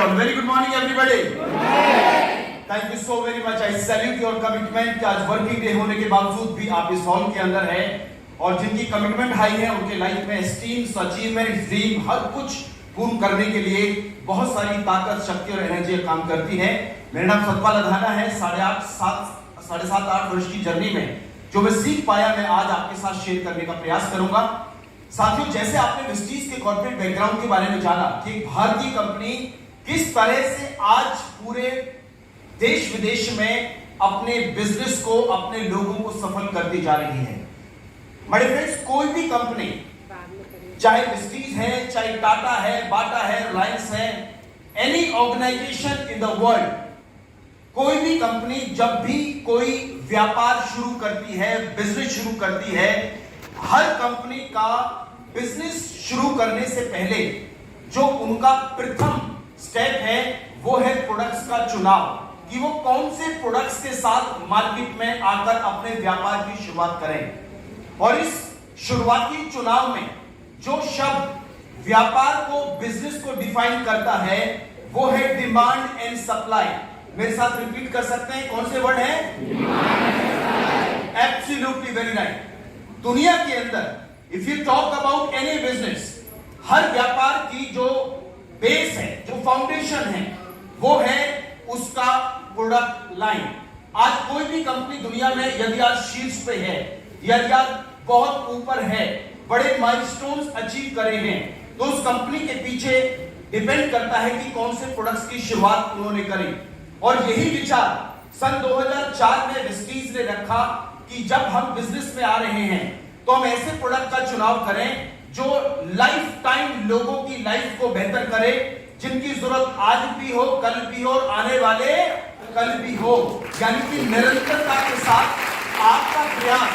all. Very good morning, everybody. Thank you so very much. I salute your commitment कि आज working day होने के बावजूद भी आप इस हॉल के अंदर हैं और जिनकी कमिटमेंट हाई है उनके लाइफ में स्ट्रीम्स, अचीवमेंट, ड्रीम हर कुछ पूर्ण करने के लिए बहुत सारी ताकत, शक्ति और एनर्जी काम करती है। मेरा नाम सतपाल अधाना है। 7.5-8 वर्ष की जर्नी में जो मैं सीख पाया मैं आज आपके साथ शेयर करने का प्रयास करूंगा। साथियों, जैसे आपने विस्टीज के कॉर्पोरेट बैकग्राउंड के बारे में जाना कि एक भारतीय कंपनी किस तरह से आज पूरे देश विदेश में अपने बिजनेस को, अपने लोगों को सफल करती जा रही है। मेरे फ्रेंड्स, कोई भी कंपनी, चाहे विस्टीज है, चाहे टाटा है, बाटा है, रिलायंस है, any organisation in the world, कोई भी कंपनी जब भी कोई व्यापार शुरू करती है, बिजनेस शुरू करती है, हर कंपनी का बिजनेस शुरू करने से पहले जो उनका प्रथम स्टेप है वो है प्रोडक्ट्स का चुनाव, कि वो कौन से प्रोडक्ट्स के साथ मार्केट में आकर अपने व्यापार की शुरुआत करें। और इस शुरुआती चुनाव में जो शब्द व्यापार को, बिजनेस को डिफाइन करता है वो है डिमांड एंड सप्लाई। मेरे साथ रिपीट कर सकते हैं, कौन से वर्ड है? Absolutely very right. दुनिया के अंदर if you talk about any business, हर व्यापार की जो बेस है, जो फाउंडेशन है, वो है उसका प्रोडक्ट लाइन। आज कोई भी कंपनी दुनिया में यदि आज शीर्ष पे है, यदि आज बहुत ऊपर है, बड़े माइलस्टोन्स अचीव करे हैं, तो उस कंपनी के पीछे डिपेंड करता है कि कौन से प्रोडक्ट्स की शुरुआत उन्होंने करी। और यही विचार सन 2004 में विस्टीज ने रखा कि जब हम बिजनेस में आ रहे हैं तो हम ऐसे प्रोडक्ट का चुनाव करें जो लाइफ टाइम लोगों की लाइफ को बेहतर करे, जिनकी जरूरत आज भी हो, कल भी हो और आने वाले कल भी हो। यानी कि निरंतरता के साथ आपका प्रयास,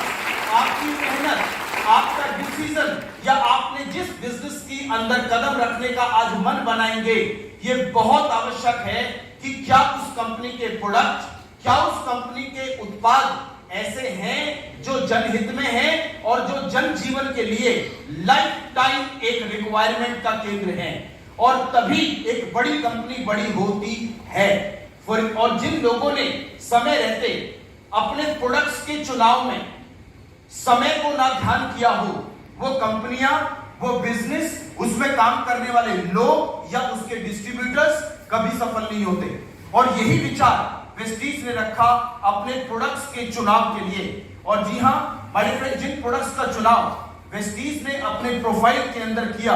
आपकी मेहनत, आपका डिसीजन या आपने जिस बिजनेस की अंदर कदम रखने का आज मन बनाएंगे, ये बहुत आवश्यक है कि क्या उस कंपनी के प्रोडक्ट, क्या उस कंपनी के उत्पाद ऐसे हैं जो जनहित में हैं और जो जन जीवन के लिए लाइफ टाइम एक रिक्वायरमेंट का केंद्र है, और तभी एक बड़ी कंपनी बड़ी होती है। और जिन लोगों ने समय रहते अपने प्रोडक्ट्स के चुनाव में समय को ना ध्यान किया हो, वो कंपनियां, वो बिजनेस, उसमें काम करने वाले लोग या उसके डिस्ट्रीब्यूटर्स कभी सफल नहीं होते। और यही विचार वेस्टीज ने रखा अपने प्रोडक्ट्स के चुनाव के लिए। और जी हां माय फ्रेंड, जिन प्रोडक्ट्स का चुनाव वेस्टीज ने अपने प्रोफाइल के अंदर किया,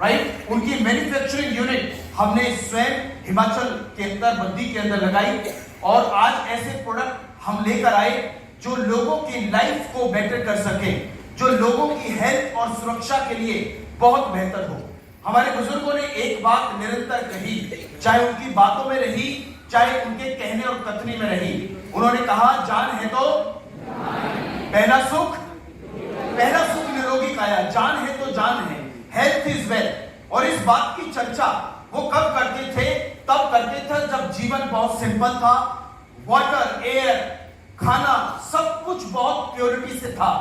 राइट, उनकी मैन्युफैक्चरिंग यूनिट हमने स्वयं हिमाचल के अंदर बद्दी के अंदर लगाई और आज ऐसे प्रोडक्ट हम लेकर आए जो लोगों की लाइफ को बेटर कर सके, जो लोगों की हेल्थ और सुरक्षा के लिए बहुत बेहतर हो। हमारे बुजुर्गों ने एक बात निरंतर कही, चाहे उनकी बातों में रही, चाहे उनके कहने और कथनी में रही, उन्होंने कहा, जान है तो पहला सुख निरोगी काया। जान है तो जान है, हेल्थ इज वेल्थ। और इस बात की चर्चा वो कब करते थे? तब करते थे जब जीवन बहुत सिंपल था, वाटर, एयर, खाना सब कुछ बहुत प्योरिटी से था,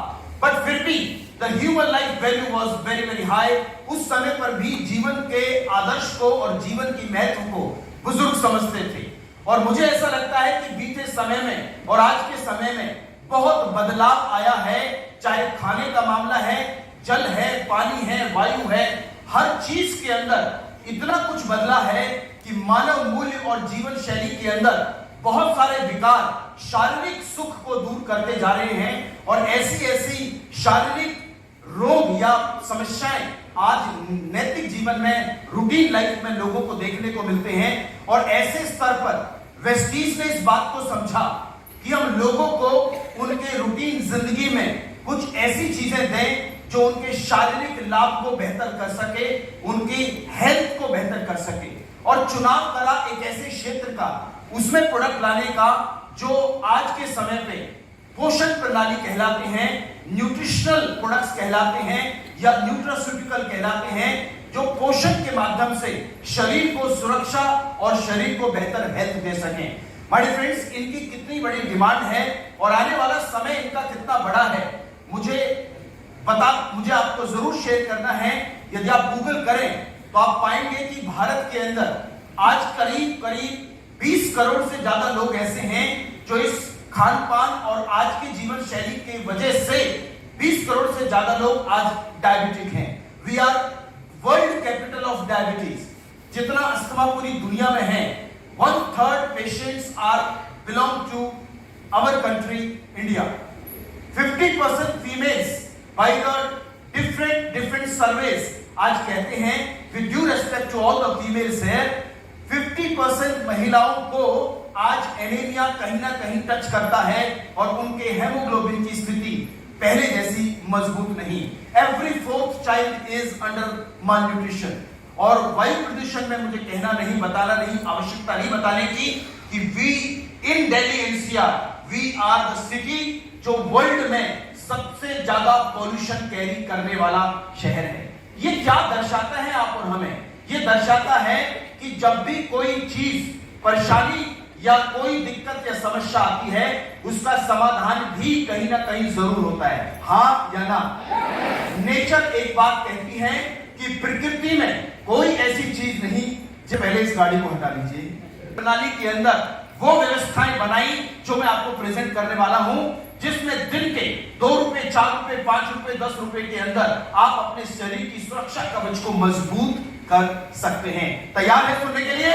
बट फिर भी the human life value was very very high. उस समय पर भी जीवन के आदर्श को और जीवन की महत्व को बुजुर्ग समझते थे। और मुझे ऐसा लगता है कि बीते समय में और आज के समय में बहुत बदलाव आया है, चाहे खाने का मामला है, जल है, पानी है, वायु है, हर चीज के अंदर इतना कुछ बदला है कि मानव मूल्य और जीवन शैली के अंदर बहुत सारे विकार शारीरिक सुख को दूर करते जा रहे हैं। और ऐसी शारीरिक रोग या समस्याएं आज नैतिक जीवन में, रूटीन लाइफ में लोगों को देखने को मिलते हैं। और ऐसे स्तर पर वेस्टीज ने इस बात को समझा कि हम लोगों को उनके रूटीन जिंदगी में कुछ ऐसी चीजें दें जो उनके शारीरिक लाभ को बेहतर कर सके, उनकी हेल्थ को बेहतर कर सके। और चुनाव करा एक ऐसे क्षेत्र का, उसमें प्रोडक्ट लाने का जो आज के समय पे पोषण प्रणाली कहलाते हैं, न्यूट्रिशनल प्रोडक्ट्स कहलाते हैं या न्यूट्रास्यूटिकल कहलाते हैं, जो पोषण के माध्यम से शरीर को सुरक्षा और शरीर को बेहतर हेल्थ दे सकें। माय फ्रेंड्स, इनकी कितनी बड़ी डिमांड है और आने वाला समय इनका कितना बड़ा है, मुझे आपको जरूर शेयर करना है। यदि आप गूगल करें तो आप पाएंगे कि भारत के अंदर आज करीब करीब 20 करोड़ से ज्यादा लोग ऐसे हैं जो इस खान पान और आज की जीवन शैली की वजह से 20 करोड़ से ज्यादा लोग आज डायबिटिक हैं। We are world capital of diabetes. जितना अस्थमा पूरी दुनिया में है, 1/3 patients are belong to our country India. 50% females by the different surveys आज कहते हैं, with due respect to all the females है, 50% महिलाओं को आज एनीमिया कहीं ना कहीं टच करता है और उनके हेमोग्लोबिन की स्थिति पहले जैसी मजबूत नहीं। Every 4th child is under malnutrition. और वायु प्रदूषण में मुझे कहना नहीं, बताना नहीं, आवश्यकता नहीं बताने की कि we in Delhi NCR we are the city जो वर्ल्ड में सबसे ज्यादा पॉल्यूशन कैरी करने वाला शहर है। ये क्या दर्शाता है आप और हमें? ये दर्शाता है कि जब भी कोई चीज परेशानी या कोई दिक्कत या समस्या आती है, उसका समाधान भी कहीं ना कहीं जरूर होता है। हाँ या ना? नेचर एक बात कहती है कि प्रकृति में कोई ऐसी चीज नहीं। जो पहले इस गाड़ी को हटा लीजिए। प्रणाली के अंदर वो व्यवस्थाएं बनाई जो मैं आपको प्रेजेंट करने वाला हूं, जिसमें दिन के 2 रुपए, 4 रुपए, 5 रुपए, 10 रुपए के अंदर आप अपने शरीर की सुरक्षा कवच को मजबूत कर सकते हैं। तैयार है सुनने के लिए?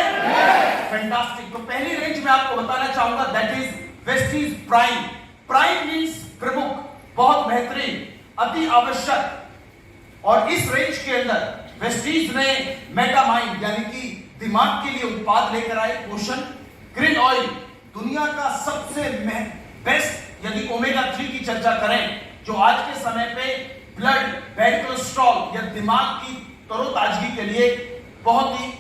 फैंटास्टिक। तो पहली रेंज में आपको बताना चाहूंगा, that is Vestige prime. Prime means प्रमुख, बहुत बेहतरीन, अति आवश्यक। और इस रेंज के अंदर वेस्टीज ने मेटामाइंड यानी कि दिमाग के लिए उत्पाद लेकर आए, पोषण। ग्रीन ऑयल, दुनिया का सबसे बेस्ट, यदि ओमेगा 3 की चर्चा करें, जो आज के समय पे ब्लड, बैड कोलेस्ट्रॉल या दिमाग की तरोताजगी के लिए बहुत ही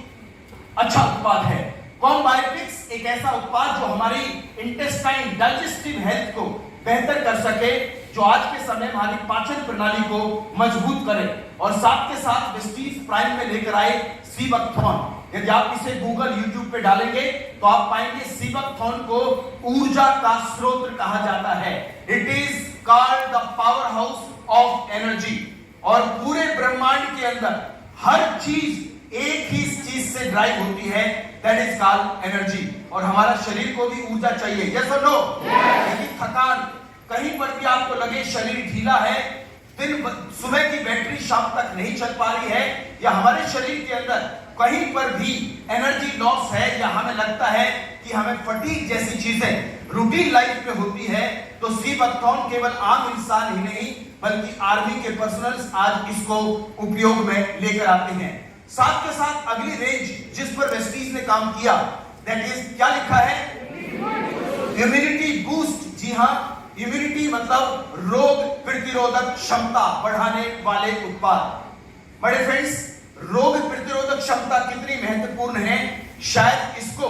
अच्छा उत्पाद है। कॉम्बायोटिक्स एक ऐसा उत्पाद जो हमारी इंटेस्टाइन डाइजेस्टिव हेल्थ को बेहतर कर सके, जो आज के समय हमारी पाचन प्रणाली को मजबूत करे। और साथ के साथ वेस्टीज प्राइम में लेकर आए सीबकथॉर्न। यदि आप इसे गूगल, यूट्यूब पे डालेंगे तो आप पाएंगे सीबकथॉर्न को ऊर्जा का स्रोत कहा जाता है। It is called the power house of energy. और पूरे ब्रह्मांड के अंदर हर चीज एक ही चीज से ड्राइव होती है, दैट इज कॉल्ड एनर्जी। और हमारा शरीर को भी ऊर्जा चाहिए, यस और नो? यदि थकान कहीं पर भी आपको लगे, शरीर ढीला है, दिन सुबह की बैटरी शाम तक नहीं चल पा रही है, या हमारे शरीर के अंदर कहीं पर भी एनर्जी लॉस है, या हमें लगता है कि हमें फटीग जैसी चीजें रूटीन लाइफ में होती है, तो सीबकथॉर्न केवल आम इंसान ही नहीं बल्कि आर्मी के पर्सनल्स आज इसको उपयोग में लेकर आते हैं। साथ के साथ अगली रेंज जिस पर वेस्टीज ने काम किया, दैट इज, क्या लिखा है? Immunity boost. जी हाँ, इम्यूनिटी मतलब रोग प्रतिरोधक क्षमता बढ़ाने वाले उत्पाद। बड़े फ्रेंड्स, रोग प्रतिरोधक क्षमता कितनी महत्वपूर्ण है, शायद इसको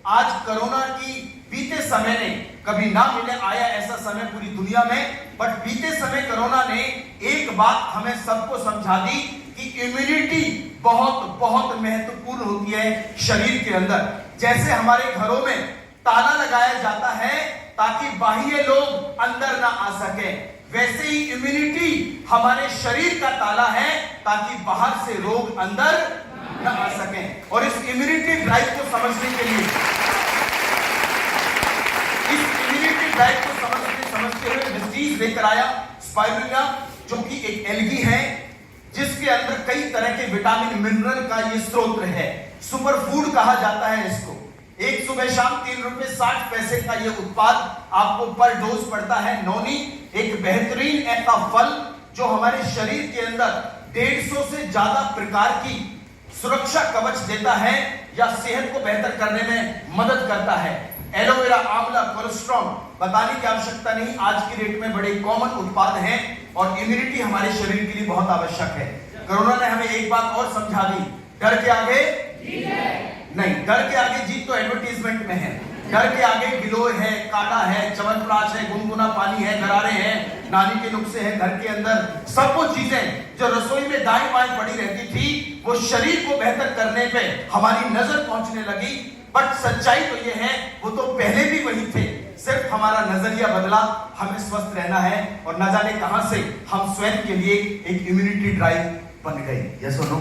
आज कोरोना की बीते समय ने कभी ना मिले, आया ऐसा समय पूरी दुनिया में, बट बीते समय कोरोना ने एक बात हमें सबको समझा दी कि इम्यूनिटी बहुत बहुत महत्वपूर्ण होती है शरीर के अंदर। जैसे हमारे घरों में ताला लगाया जाता है ताकि बाह्य लोग अंदर ना आ सके, वैसे ही इम्यूनिटी हमारे शरीर का ताला है ताकि बाहर से रोग अंदर न आ सके। और इस इम्यूनिटी ड्राइव को समझने के लिए, समझते हुए वेस्टीज लेकर आया स्पाइरुलिना, जो कि एक एल्गी है जिसके अंदर कई तरह के विटामिन मिनरल का ये स्रोत है। सुपर फूड कहा जाता है इसको। एक सुबह शाम 3 रुपए 60 पैसे का ये उत्पाद आपको पर डोज पड़ता है। नौनी एक बेहतरीन ऐसा फल जो हमारे शरीर के अंदर 150 से ज्यादा प्रकार की सुरक्षा कवच देता है या सेहत को बेहतर करने में मदद करता है। एलोवेरा, आंवला, कोलेस्ट्रॉल, बताने की आवश्यकता नहीं, आज की डेट में बड़े कॉमन उत्पाद हैं और इम्यूनिटी हमारे शरीर के लिए बहुत आवश्यक है। कोरोना ने हमें एक बात और समझा दी, डर के आगे जीत है नहीं, डर के आगे जीत तो एडवर्टीजमेंट में है। डर के आगे गिलोय है, काढ़ा है, च्यवनप्राश है, गुनगुना पानी है, गरारे हैं, नानी के नुस्खे हैं। घर के अंदर सब वो चीजें जो रसोई में दाएं बाएं पड़ी रहती थी, वो शरीर को बेहतर करने पे हमारी नजर पहुंचने लगी। बट सच्चाई तो ये है, वो तो पहले भी वही थे, सिर्फ हमारा नजरिया बदला। हमें स्वस्थ रहना है और न जाने कहां से हम स्वयं के लिए एक इम्यूनिटी ड्राइव बन गए। यस और नो?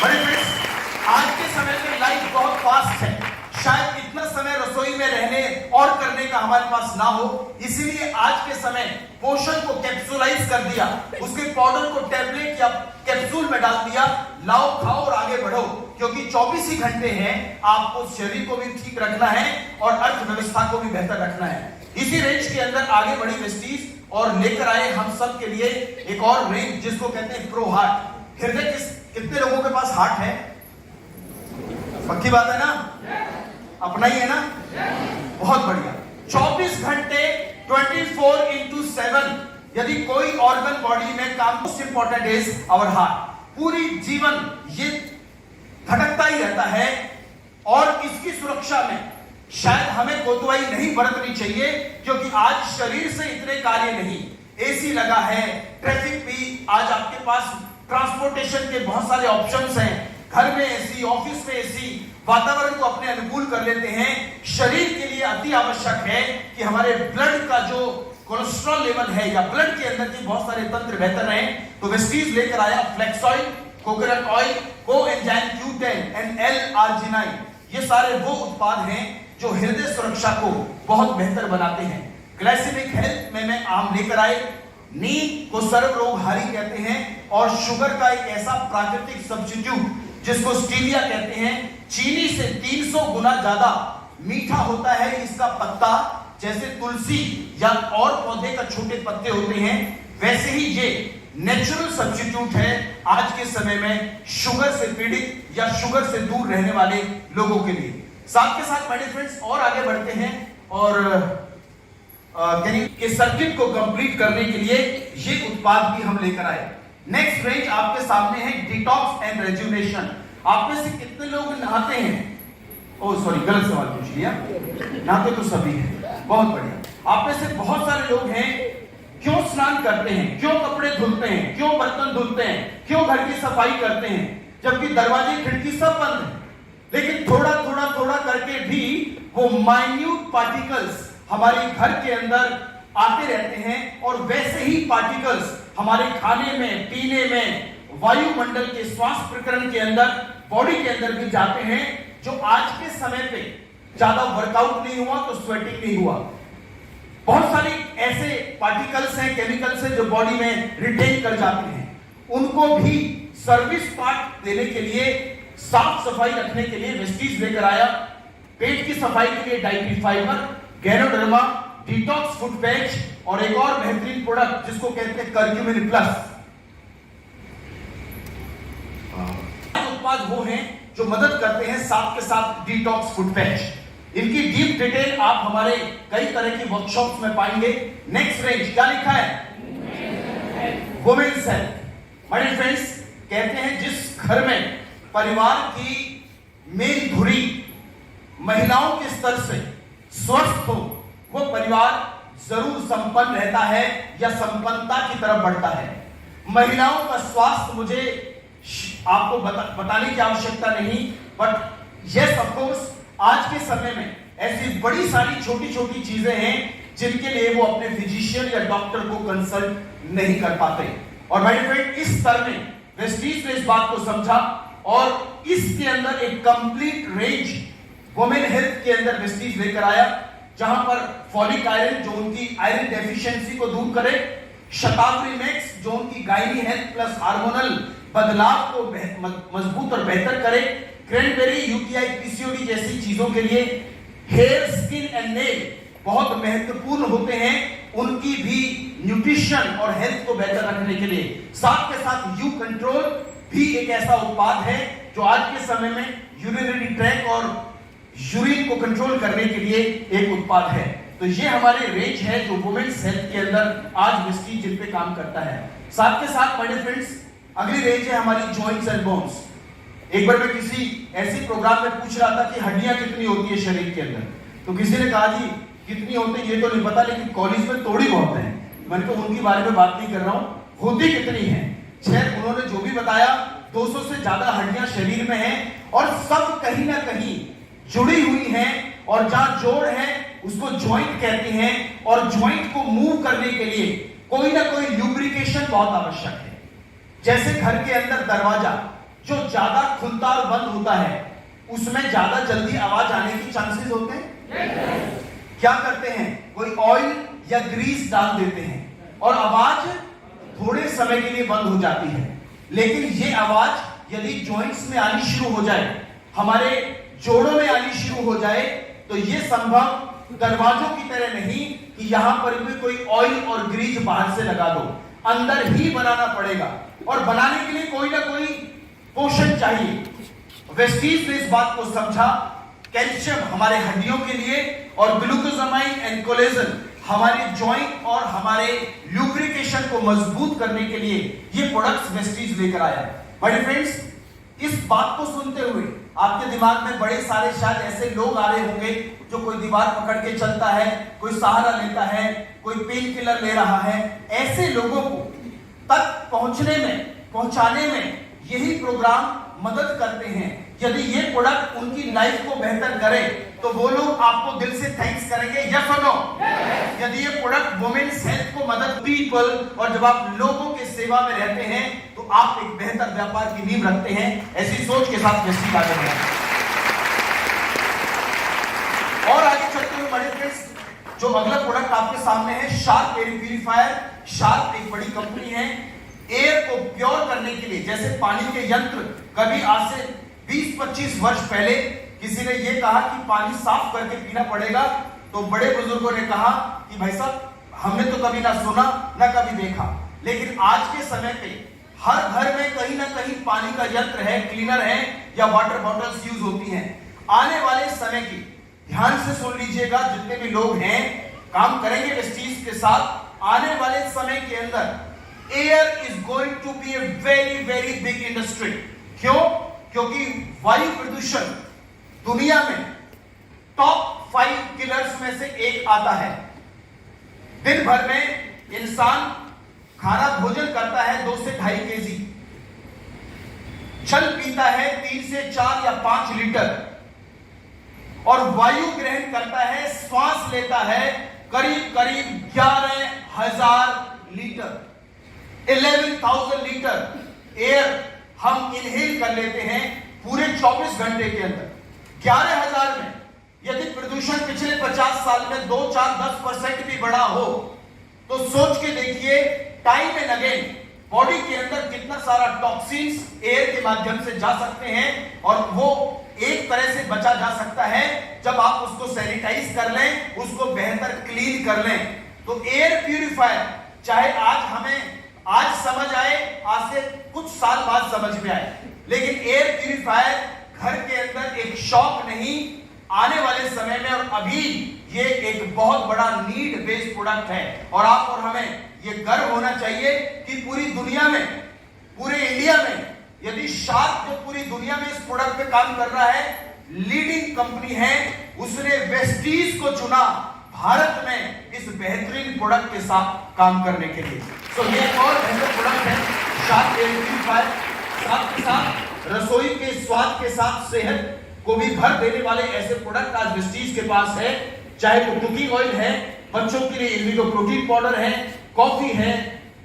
बड़े फ्रेंड्स, आज के समय में लाइफ बहुत फास्ट है, शायद इतना समय रसोई में रहने और करने का हमारे पास ना हो, इसीलिए आज के समय पोषण को कैप्सूलाइज कर दिया, उसके पाउडर को टैबलेट या कैप्सूल में डाल दिया, लाओ खाओ और आगे बढ़ो, क्योंकि 24 ही घंटे हैं, आपको शरीर को भी ठीक रखना है और अर्थव्यवस्था को भी बेहतर रखना है। इसी रेंज के अंदर आगे बढ़ी वेस्टीज और लेकर आए हम सब के लिए एक और रेंज जिसको कहते हैं प्रो हार्ट। हृदय कितने लोगों के पास हार्ट है? पक्की बात है ना? अपना ही है ना? बहुत बढ़िया। 24 घंटे 24/7 यदि कोई ऑर्गन बॉडी में काम, most important is our heart. पूरी जीवन ये धड़कता ही रहता है और इसकी सुरक्षा में शायद हमें कोताही नहीं बरतनी चाहिए, क्योंकि आज शरीर से इतने कार्य नहीं। एसी लगा है, ट्रैफिक भी, आज आपके पास ट्रांसपोर्टेशन के बहुत सारे ऑप्शंस हैं, घर में एसी, ऑफिस में एसी, वातावरण को अपने अनुकूल कर लेते हैं। शरीर के लिए अति आवश्यक है कि हमारे ब्लड का जो कोलेस्ट्रॉल लेवल है या ब्लड के अंदर के बहुत सारे तंत्र बेहतर रहें। तो वेस्टीज लेकर आया flax oil, coconut oil, coenzyme Q10 and L-आर्जिनाइन। ये सारे वो उत्पाद हैं जो हृदय सुरक्षा को बहुत बेहतर बनाते हैं। ग्लाइसेमिक हेल्थ में मैं आम लेकर आए, नींद को सर्वरोगहारी कहते हैं और शुगर का एक ऐसा प्राकृतिक सब्स्टिट्यूट जिसको स्टीविया कहते हैं, चीनी से 300 गुना ज्यादा मीठा होता है इसका पत्ता। जैसे तुलसी या और पौधे का छोटे पत्ते होते हैं, वैसे ही ये नेचुरल सब्स्टिट्यूट है आज के समय में शुगर से पीड़ित या शुगर से दूर रहने वाले लोगों के लिए। साथ के साथ मेरे फ्रेंड्स और आगे बढ़ते हैं और के सर्किट को कंप्लीट करने के लिए ये उत्पाद भी हम लेकर आए। नेक्स्ट रेंज आपके सामने है डिटॉक्स एंड रेजुनेशन। आप में से कितने लोग नहाते हैं? ओह सॉरी, गलत सवाल पूछ लिया। नहाते तो सभी हैं, बहुत बढ़िया। आप में से बहुत सारे लोग हैं, क्यों स्नान करते हैं, क्यों कपड़े धुलते हैं, क्यों बर्तन धुलते हैं, क्यों घर की सफाई करते हैं, जबकि दरवाजे खिड़की सब बंद है, लेकिन थोड़ा थोड़ा थोड़ा करके भी वो माइन्यूट पार्टिकल्स हमारे घर के अंदर आते रहते हैं और वैसे ही पार्टिकल्स हमारे खाने में, पीने में, वायुमंडल के श्वास प्रकरण के अंदर, बॉडी के अंदर भी जाते हैं, जो आज के समय पे ज्यादा वर्कआउट नहीं हुआ तो स्वेटिंग नहीं हुआ। बहुत सारे ऐसे पार्टिकल्स हैं, केमिकल्स हैं जो बॉडी में रिटेन कर जाते हैं, उनको भी सर्विस पार्ट देने के लिए, साफ सफाई रखने के लिए वेस्टीज लेकर आया। पेट की सफाई के लिए dietary fibre, ganoderma, detox foot patch और एक और बेहतरीन प्रोडक्ट जिसको कहते हैं कर्क्यूमिन प्लस। उत्पाद वो हैं जो मदद करते हैं, साथ के साथ डिटॉक्स फुट पैच। इनकी डीप डिटेल आप हमारे कई तरह की वर्कशॉप्स में पाएंगे। नेक्स्ट रेंज क्या लिखा है? Women's health. मेरे फ्रेंड्स, कहते हैं जिस घर में परिवार की मेन धुरी महिलाओं के स्तर से स्वस्थ हो, वो परिवार जरूर संपन्न रहता है या संपन्नता की तरफ बढ़ता है। महिलाओं का स्वास्थ्य मुझे आपको बताने की आवश्यकता नहीं, बट यस ऑफ कोर्स आज के समय में ऐसी बड़ी सारी छोटी छोटी चीजें हैं जिनके लिए वो अपने फिजिशियन या डॉक्टर को कंसल्ट नहीं कर पाते। और माय फ्रेंड, इस स्तर में वेस्टीज ने इस बात को समझा और इसके अंदर एक कंप्लीट रेंज वुमेन हेल्थ के अंदर वेस्टीज लेकर आया, जहां पर फॉलिक आयरन जो उनकी आयरन डेफिशिएंसी को दूर करे, शतावरी मैक्स जो उनकी गायनी हेल्थ प्लस हार्मोनल बदलाव को मजबूत और बेहतर करे, क्रैनबेरी यूटीआई पीसीओडी जैसी चीजों के लिए, हेयर, स्किन एंड नेल बहुत महत्वपूर्ण होते हैं, उनकी भी न्यूट्रिशन और हेल्थ को बेहतर रखने के लिए। साथ के साथ यू कंट्रोल भी एक ऐसा उत्पाद है जो आज के समय में यूरिनरी ट्रैक और यूरिन को कंट्रोल करने के लिए एक उत्पाद है। तो ये हमारे रेंज है जो वुमेन्स हेल्थ के अंदर आज वेस्टीज जिन पे काम करता है। साथ के साथ मेरे फ्रेंड्स, अगली रेंज है हमारी जॉइंट्स एंड बोन्स। एक बार मैं किसी ऐसी प्रोग्राम में पूछ रहा था कि हड्डियां कितनी होती है शरीर के अंदर, तो किसी ने कहा जी कितनी होती है ये तो नहीं पता, लेकिन कॉलेज में थोड़ी बहुत है। मैंने कहा उनके बारे में बात नहीं कर रहा हूं, होती कितनी है। शायद उन्होंने जो भी बताया 200 से ज्यादा हड्डियां शरीर में हैं और सब कहीं ना कहीं जुड़ी हुई हैं, और जहां जोड़ है उसको ज्वाइंट कहते हैं, और ज्वाइंट को मूव करने के लिए कोई ना कोई लुब्रिकेशन बहुत आवश्यक है। जैसे घर के अंदर दरवाजा, जो ज्यादा खुलता और बंद होता है उसमें ज्यादा जल्दी आवाज आने की चांसेस होते हैं? क्या करते हैं? कोई ऑयल या ग्रीस डाल देते हैं और आवाज थोड़े समय के लिए बंद हो जाती है। लेकिन ये आवाज यदि जॉइंट्स में आनी शुरू हो जाए, हमारे जोड़ों में आनी शुरू हो जाए, तो ये संभव दरवाजों की तरह नहीं कि यहां पर भी कोई ऑयल और ग्रीस बाहर से लगा दो, अंदर ही बनाना पड़ेगा। और बनाने के लिए कोई ना कोई पोषण चाहिए। वेस्टीज ने इस बात को समझा। कैल्शियम हमारे हड्डियों के लिए और ग्लूकोजामाइन एंड कोलेजन हमारे जॉइंट और हमारे ल्यूब्रिकेशन को मजबूत करने के लिए ये प्रोडक्ट्स वेस्टीज लेकर आया। बड़े फ्रेंड्स, इस बात को सुनते हुए आपके दिमाग में बड़े सारे शायद ऐसे लोग आ रहे होंगे जो कोई दीवार पकड़ के चलता है, कोई सहारा लेता है, कोई पेन किलर ले रहा है। ऐसे लोगों को तक पहुंचाने में यही प्रोग्राम मदद करते हैं। यदि ये प्रोडक्ट उनकी लाइफ को बेहतर करे तो वो लोग आपको दिल से थैंक्स करेंगे, यस और नो? यदि ये प्रोडक्ट वुमेन्स हेल्थ को मदद पीपल, और जब आप लोगों के सेवा में रहते हैं तो आप एक बेहतर व्यापार की नींव रखते हैं। ऐसी सोच के साथ वेस्टीज आगे बढ़े। और आगे चलते हुए बड़े फ्रेंड्स, जो अगला प्रोडक्ट आपके सामने है, शार्प एयर प्यूरिफायर। शार्प एक बड़ी कंपनी है। एयर को प्योर करने के लिए, जैसे पानी के यंत्र कभी आज से 20-25 वर्ष पहले किसी ने यह कहा कि पानी साफ करके पीना पड़ेगा, तो बड़े बुजुर्गों ने कहा कि भाई साहब, हमने तो कभी ना सुना ना कभी देखा। लेकिन आज के समय पे हर घर में कहीं ना कहीं पानी का यंत्र है, क्लीनर है या वाटर बॉटल्स यूज होती हैं। आने वाले समय की, ध्यान से सुन लीजिएगा, जितने भी लोग हैं काम करेंगे वेस्टीज के साथ, आने वाले समय के अंदर air is going to be a very very big industry. क्यों? क्योंकि वायु प्रदूषण दुनिया में टॉप 5 किलर्स में से एक आता है। दिन भर में इंसान खाना भोजन करता है 2 से 2.5 केजी, जल पीता है 3 से 4 या 5 लीटर, और वायु ग्रहण करता है, श्वास लेता है करीब 11,000 लीटर, 11,000 लीटर एयर हम इनहेल कर लेते हैं पूरे 24 घंटे के अंदर। 11,000 में यदि प्रदूषण पिछले 50 साल में 2, 4, 10% भी बढ़ा हो तो सोच के देखिए, टाइम एंड अगेन बॉडी के अंदर कितना सारा टॉक्सिन्स एयर के माध्यम से जा सकते हैं, और वो एक तरह से बचा जा सकता है जब आप उसको सैनिटाइज कर लें, उसको बेहतर क्लीन कर लें। तो एयर प्यूरिफायर, चाहे आज समझ आए, आज से कुछ साल बाद समझ में आए, लेकिन एयर प्यूरिफायर घर के अंदर एक शौक नहीं, आने वाले समय में और अभी ये एक बहुत बड़ा नीड बेस्ड प्रोडक्ट है। और आप और हमें ये गर्व होना चाहिए कि पूरी दुनिया में, पूरे इंडिया में, यदि शार्प जो पूरी दुनिया में इस प्रोडक्ट पे काम कर रहा है, लीडिंग कंपनी है, उसने वेस्टीज को चुना भारत में इस बेहतरीन प्रोडक्ट के साथ काम करने के लिए। तो ये एक और बेहतर प्रोडक्ट है शार्प एयर प्यूरिफायर। साथ के साथ रसोई के स्वाद के साथ सेहत को भी भर देने वाले ऐसे प्रोडक्ट आज वेस्टीज के पास है। चाहे वो कुकिंग ऑयल है, बच्चों के लिए इंडिगो प्रोटीन पाउडर है, कॉफी है,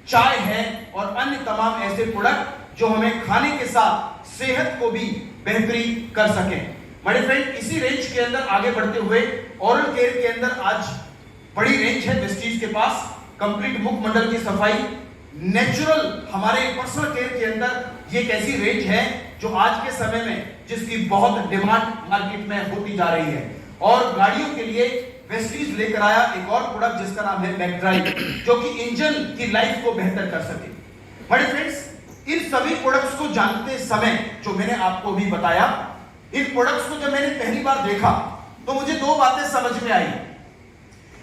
चाय है, और अन्य तमाम ऐसे प्रोडक्ट जो हमें खाने के साथ सेहत को भी बेहतरीन कर सके। बड़े फ्रेंड, इसी रेंज के अंदर आगे बढ़ते हुए ओरल केयर के अंदर आज बड़ी रेंज है वेस्टीज के पास। कंप्लीट मुखमंडल की सफाई, नेचुरल हमारे पर्सनल केयर के अंदर ये एक ऐसी रेंज है जो आज के समय में जिसकी बहुत डिमांड मार्केट में होती जा रही है। और गाड़ियों के लिए वेस्टीज लेकर आया एक और प्रोडक्ट जिसका नाम है मैकड्राइव, जो कि इंजन की लाइफ को बेहतर कर सके। बड़े फ्रेंड्स, इन सभी प्रोडक्ट्स को जानते समय जो मैंने आपको भी बताया, इन प्रोडक्ट्स को जब मैंने पहली बार देखा तो मुझे 2 बातें समझ में आई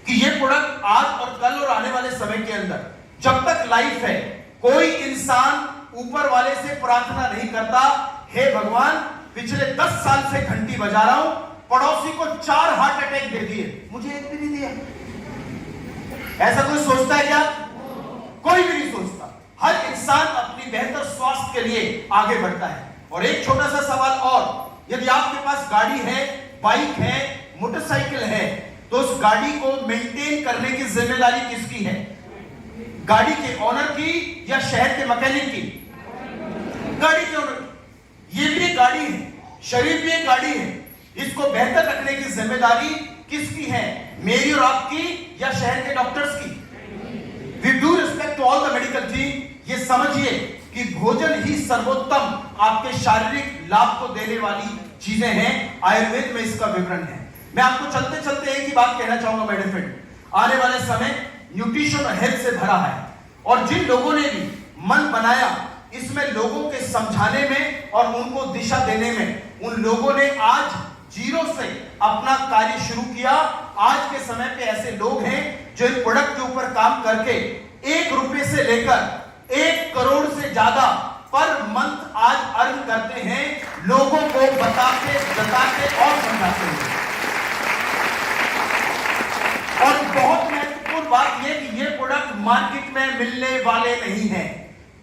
कि ये प्रोडक्ट आज और कल और आने वाले समय के अंदर, जब तक लाइफ है, कोई इंसान ऊपर वाले से प्रार्थना नहीं करता, हे भगवान पिछले 10 साल से घंटी बजा रहा हूं, पड़ोसी को 4 हार्ट अटैक दे दिए, मुझे एक भी नहीं दिया। ऐसा कोई सोचता है क्या? कोई भी नहीं सोचता। हर इंसान अपनी बेहतर स्वास्थ्य के लिए आगे बढ़ता है। और एक छोटा सा सवाल और, यदि आपके पास गाड़ी है, बाइक है, मोटरसाइकिल है, तो उस गाड़ी को मेंटेन करने की जिम्मेदारी किसकी है? गाड़ी के ओनर की या शहर के मैकेनिक की? गाड़ी के ओनर। ये भी एक गाड़ी है, शरीर भी एक गाड़ी है। इसको बेहतर रखने की जिम्मेदारी किसकी है, मेरी और आपकी या शहर के डॉक्टर्स की? With due respect to all the medical team, ये समझिए कि भोजन ही सर्वोत्तम आपके शारीरिक लाभ को देने वाली चीजें हैं। आयुर्वेद में इसका विवरण है। मैं आपको चलते चलते एक ही बात कहना चाहूंगा माय डियर फ्रेंड, आने वाले समय न्यूट्रिशन और हेल्थ से भरा है, और जिन लोगों ने भी मन बनाया इसमें लोगों के समझाने में और उनको दिशा देने में, उन लोगों ने आज जीरो से अपना कार्य शुरू किया। आज के समय पे ऐसे लोग हैं जो एक प्रोडक्ट के ऊपर काम करके 1 रुपए से लेकर 1 करोड़ से ज्यादा पर मंथ आज अर्न करते हैं, लोगों को बताते बताते और समझाते हैं। और बहुत महत्वपूर्ण बात यह कि ये प्रोडक्ट मार्केट में मिलने वाले नहीं हैं।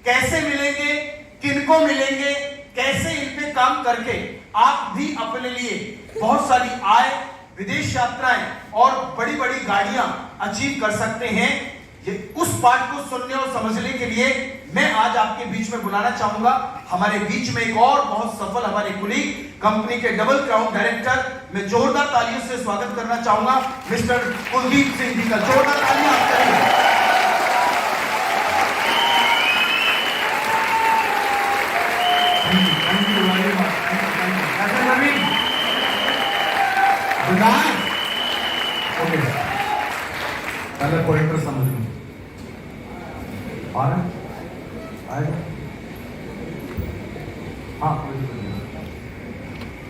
कैसे मिलेंगे, किनको मिलेंगे, कैसे इन पे काम करके आप भी अपने लिए बहुत सारी आय, विदेश यात्राएं और बड़ी बड़ी गाड़ियां अचीव कर सकते हैं। ये उस पार्ट को सुनने और समझने के लिए मैं आज आपके बीच में बुलाना चाहूंगा हमारे बीच में एक और बहुत सफल हमारे कुलीग, कंपनी के डबल क्राउन डायरेक्टर, मैं जोरदार तालियों से स्वागत करना चाहूंगा मिस्टर कुलदीप सिंह जी का। जोरदार तालियां आप करेंगे। पहले पॉइंटर समझ लो। आ रहा है? आएगा? हाँ